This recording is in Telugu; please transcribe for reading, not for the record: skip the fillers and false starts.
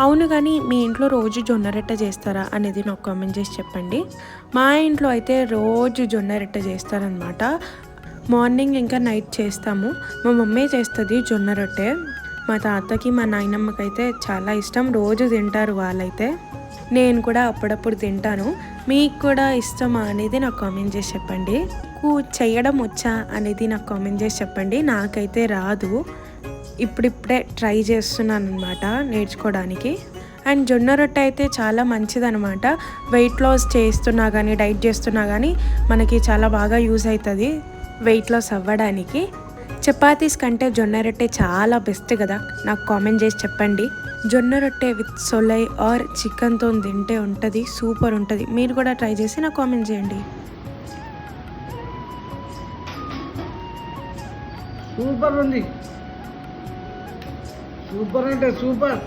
అవును, కానీ మీ ఇంట్లో రోజు జొన్న రొట్టె చేస్తారా అనేది నాకు కామెంట్ చేసి చెప్పండి. మా ఇంట్లో అయితే రోజు జొన్న రొట్టె చేస్తారనమాట. మార్నింగ్ ఇంకా నైట్ చేస్తాము. మా మమ్మీ చేస్తుంది జొన్న రొట్టె. మా తాతకి మా నాయనమ్మకైతే చాలా ఇష్టం, రోజు తింటారు వాళ్ళైతే. నేను కూడా అప్పుడప్పుడు తింటాను. మీకు కూడా ఇష్టమా అనేది నాకు కామెంట్ చేసి చెప్పండి. మీకు చేయడం వచ్చా అనేది నాకు కామెంట్ చేసి చెప్పండి. నాకైతే రాదు, ఇప్పుడిప్పుడే ట్రై చేస్తున్నాను అనమాట నేర్చుకోవడానికి. అండ్ జొన్న రొట్టె అయితే చాలా మంచిదనమాట. వెయిట్ లాస్ చేస్తున్నా కానీ డైట్ చేస్తున్నా కానీ మనకి చాలా బాగా యూజ్ అవుతుంది వెయిట్ లాస్ అవ్వడానికి. చపాతీస్ కంటే జొన్న రొట్టె చాలా బెస్ట్ కదా, నాకు కామెంట్ చేసి చెప్పండి. జొన్న రొట్టె విత్ సొలై ఆర్ చికెన్తో తింటే ఉంటుంది, సూపర్ ఉంటుంది. మీరు కూడా ట్రై చేసి నాకు కామెంట్ చేయండి. సూపర్ ఉంది, సూపర్ అంటే సూపర్.